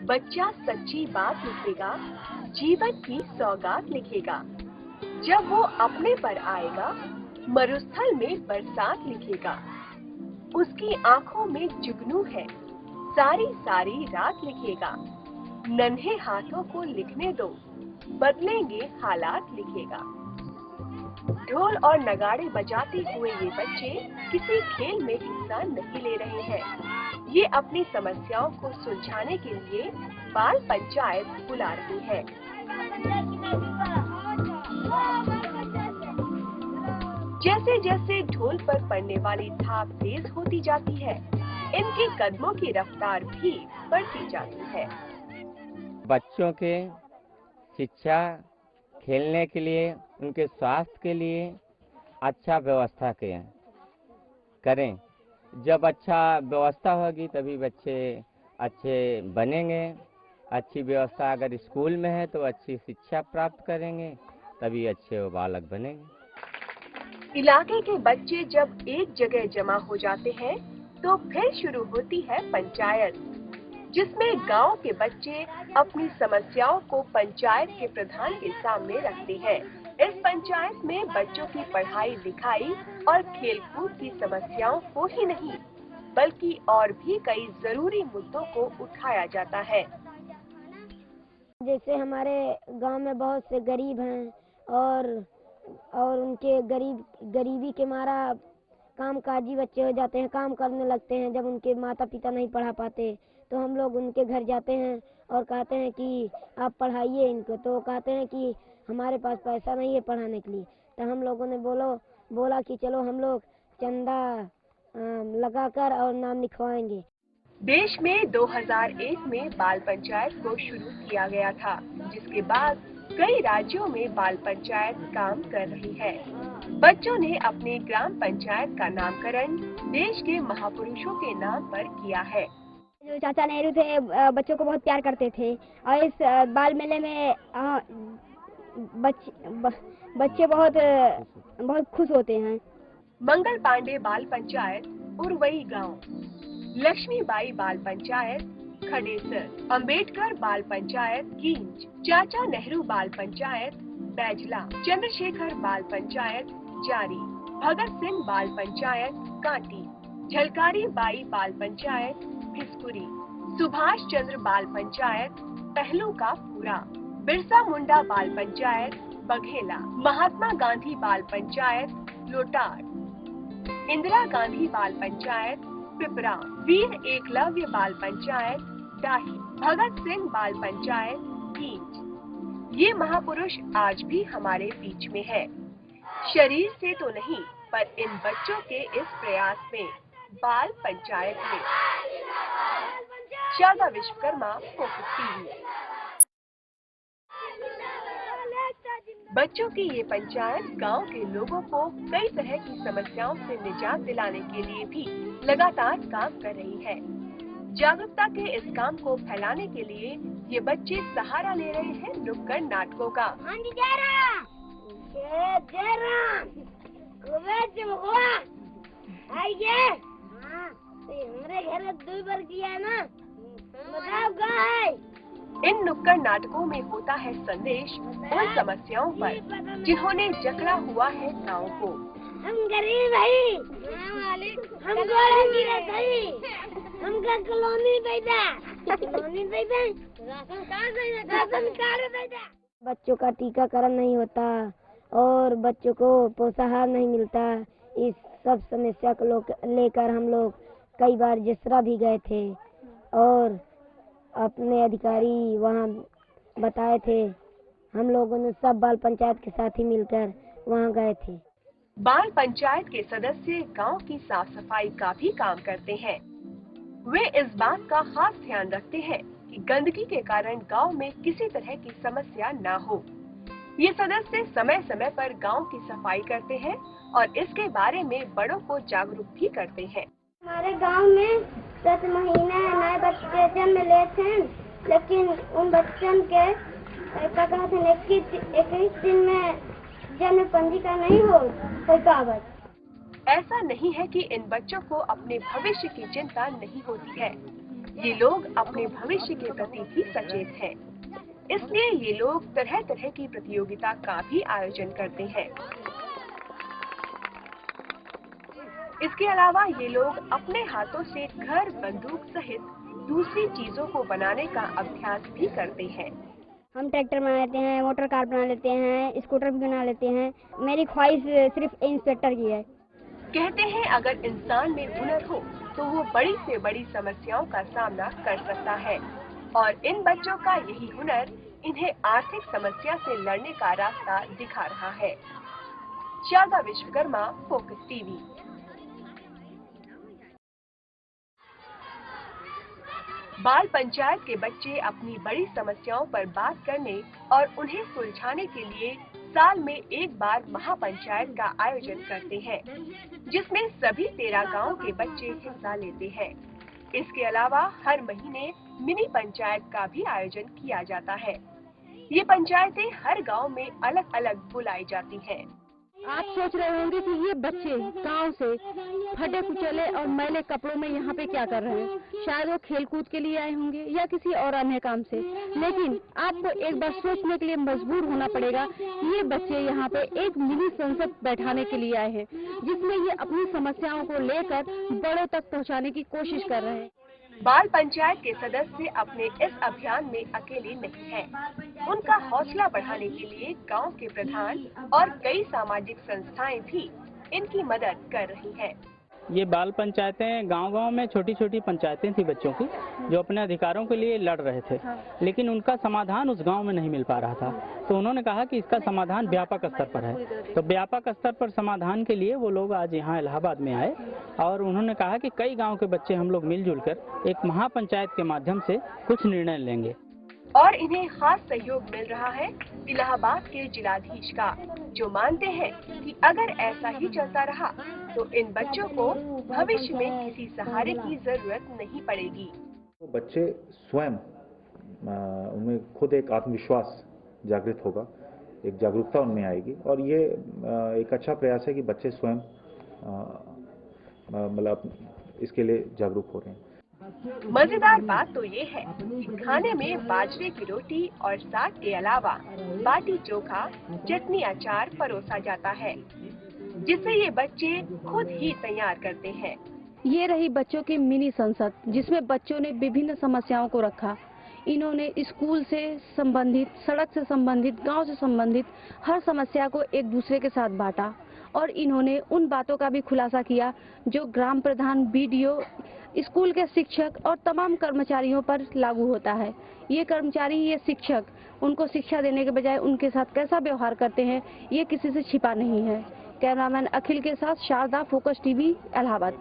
बच्चा सच्ची बात लिखेगा, जीवन की सौगात लिखेगा। जब वो अपने पर आएगा, मरुस्थल में बरसात लिखेगा। उसकी आंखों में जुगनू है, सारी सारी रात लिखेगा। नन्हे हाथों को लिखने दो, बदलेंगे हालात लिखेगा। ढोल और नगाड़े बजाते हुए ये बच्चे किसी खेल में हिस्सा नहीं ले रहे हैं। ये अपनी समस्याओं को सुलझाने के लिए बाल पंचायत बुला रही है। जैसे जैसे ढोल पर पड़ने वाली थाप तेज होती जाती है, इनके कदमों की रफ्तार भी बढ़ती जाती है। बच्चों के शिक्षा, खेलने के लिए, उनके स्वास्थ्य के लिए अच्छा व्यवस्था करें। जब अच्छा व्यवस्था होगी तभी बच्चे अच्छे बनेंगे। अच्छी व्यवस्था अगर स्कूल में है तो अच्छी शिक्षा प्राप्त करेंगे, तभी अच्छे वो बालक बनेंगे। इलाके के बच्चे जब एक जगह जमा हो जाते हैं, तो फिर शुरू होती है पंचायत, जिसमें गांव के बच्चे अपनी समस्याओं को पंचायत के प्रधान के सामने रखते हैं। इस पंचायत में बच्चों की पढ़ाई लिखाई और खेलकूद की समस्याओं को ही नहीं, बल्कि और भी कई जरूरी मुद्दों को उठाया जाता है। जैसे हमारे गांव में बहुत से गरीब हैं और उनके गरीबी के मारा कामकाजी बच्चे हो जाते हैं, काम करने लगते हैं। जब उनके माता पिता नहीं पढ़ा पाते तो हम लोग उनके घर जाते हैं और कहते हैं कि आप पढ़ाइए इनको। तो कहते हैं कि हमारे पास पैसा नहीं है पढ़ाने के लिए। तो हम लोगों ने बोला कि चलो हम लोग चंदा लगाकर और नाम लिखवाएंगे। देश में 2001 में बाल पंचायत को शुरू किया गया था, जिसके बाद कई राज्यों में बाल पंचायत काम कर रही है। बच्चों ने अपने ग्राम पंचायत का नामकरण देश के महापुरुषों के नाम पर किया है। जो चाचा नेहरू थे बच्चों को बहुत प्यार करते थे और इस बाल मेले में बच्चे बहुत खुश होते हैं। मंगल पांडे बाल पंचायत उरवई गांव, लक्ष्मीबाई बाल पंचायत खडेसर, अंबेडकर बाल पंचायत गींज, चाचा नेहरू बाल पंचायत बैजला, चंद्रशेखर बाल पंचायत जारी, भगत सिंह बाल पंचायत कांटी, झलकारी बाई बाल पंचायत भिसपुरी, सुभाष चंद्र बाल पंचायत पहलू का पूरा, बिरसा मुंडा बाल पंचायत बघेला, महात्मा गांधी बाल पंचायत लोटार, इंदिरा गांधी बाल पंचायत पिपरा, वीर एकलव्य बाल पंचायत डाही, भगत सिंह बाल पंचायत गींज। ये महापुरुष आज भी हमारे बीच में है, शरीर से तो नहीं, पर इन बच्चों के इस प्रयास में, बाल पंचायत में। Sharda Vishwakarma, focus TV. बच्चों की ये पंचायत गांव के लोगों को कई तरह की समस्याओं से निजात दिलाने के लिए भी लगातार काम कर रही है। जागरूकता के इस काम को फैलाने के लिए ये बच्चे सहारा ले रहे हैं नुक्कड़ नाटकों का। इन नुक्कड़ नाटकों में होता है संदेश उन समस्याओं पर जिन्होंने जकड़ा हुआ है गाँव को। हम गरीब है, हम कॉलोनी बच्चों का टीकाकरण नहीं होता और बच्चों को पोषाहार नहीं मिलता। इस सब समस्या को लेकर हम लोग कई बार जसरा भी गए थे और अपने अधिकारी वहाँ बताए थे। हम लोगों ने सब बाल पंचायत के साथ ही मिलकर वहाँ गए थे। बाल पंचायत के सदस्य गांव की साफ सफाई का भी काम करते हैं। वे इस बात का खास ध्यान रखते हैं कि गंदगी के कारण गांव में किसी तरह की समस्या न हो। ये सदस्य समय समय पर गांव की सफाई करते हैं और इसके बारे में बड़ों को जागरूक भी करते हैं। हमारे गांव में प्रति महीने नए बच्चे जन्म लेते हैं, लेकिन उन बच्चों के 21 दिन में जन्म पंजीकरण नहीं हो कोई कागज। ऐसा नहीं है कि इन बच्चों को अपने भविष्य की चिंता नहीं होती है। ये लोग अपने भविष्य के प्रति भी सचेत हैं। इसलिए ये लोग तरह तरह की प्रतियोगिता का भी आयोजन करते हैं। इसके अलावा ये लोग अपने हाथों से घर, बंदूक सहित दूसरी चीजों को बनाने का अभ्यास भी करते हैं। हम ट्रैक्टर बना लेते हैं, मोटर कार बना लेते हैं, स्कूटर भी बना लेते हैं। मेरी ख्वाहिश सिर्फ इंस्पेक्टर की है। कहते हैं अगर इंसान में हुनर हो तो वो बड़ी से बड़ी समस्याओं का सामना कर सकता है, और इन बच्चों का यही हुनर इन्हें आर्थिक समस्या से लड़ने का रास्ता दिखा रहा है। Sharda Vishwakarma, focus TV. बाल पंचायत के बच्चे अपनी बड़ी समस्याओं पर बात करने और उन्हें सुलझाने के लिए साल में एक बार महापंचायत का आयोजन करते हैं, जिसमें सभी 13 गांवों के बच्चे हिस्सा लेते हैं। इसके अलावा हर महीने मिनी पंचायत का भी आयोजन किया जाता है। ये पंचायतें हर गांव में अलग अलग बुलाई जाती हैं। आप सोच रहे होंगे कि ये बच्चे गांव से फटे कुचले और मैले कपड़ों में यहाँ पे क्या कर रहे हैं। शायद वो खेल कूद के लिए आए होंगे या किसी और अन्य काम से, लेकिन आपको एक बार सोचने के लिए मजबूर होना पड़ेगा। ये बच्चे यहाँ पे एक मिनी संसद बैठाने के लिए आए हैं, जिसमें ये अपनी समस्याओं को लेकर बड़ों तक पहुँचाने की कोशिश कर रहे हैं। बाल पंचायत के सदस्य अपने इस अभियान में अकेले नहीं हैं। उनका हौसला बढ़ाने के लिए गांव के प्रधान और कई सामाजिक संस्थाएं भी इनकी मदद कर रही हैं। ये बाल पंचायतें गांव-गांव में छोटी-छोटी पंचायतें थी बच्चों की, जो अपने अधिकारों के लिए लड़ रहे थे, लेकिन उनका समाधान उस गांव में नहीं मिल पा रहा था। तो उन्होंने कहा कि इसका समाधान व्यापक स्तर पर है। तो व्यापक स्तर पर समाधान के लिए वो लोग आज यहाँ इलाहाबाद में आए और उन्होंने कहा कि कई गाँव के बच्चे हम लोग मिलजुल कर एक महापंचायत के माध्यम से कुछ निर्णय लेंगे। और इन्हें खास सहयोग मिल रहा है इलाहाबाद के जिलाधीश का, जो मानते हैं कि अगर ऐसा ही चलता रहा तो इन बच्चों को भविष्य में किसी सहारे की जरूरत नहीं पड़ेगी। तो बच्चे स्वयं उनमें खुद एक आत्मविश्वास जागृत होगा, एक जागरूकता उनमें आएगी, और ये एक अच्छा प्रयास है कि बच्चे स्वयं मतलब इसके लिए जागरूक हो रहे हैं। मजेदार बात तो ये है कि खाने में बाजरे की रोटी और साग के अलावा बाटी चोखा, चटनी, अचार परोसा जाता है, जिसे ये बच्चे खुद ही तैयार करते हैं। ये रही बच्चों की मिनी संसद, जिसमें बच्चों ने विभिन्न समस्याओं को रखा। इन्होंने स्कूल से संबंधित, सड़क से संबंधित, गांव से संबंधित हर समस्या को एक दूसरे के साथ बांटा, और इन्होंने उन बातों का भी खुलासा किया जो ग्राम प्रधान, BDO, स्कूल के शिक्षक और तमाम कर्मचारियों पर लागू होता है। ये कर्मचारी, ये शिक्षक उनको शिक्षा देने के बजाय उनके साथ कैसा व्यवहार करते हैं, ये किसी से छिपा नहीं है। कैमरामैन अखिल के साथ शारदा, फोकस टीवी, इलाहाबाद।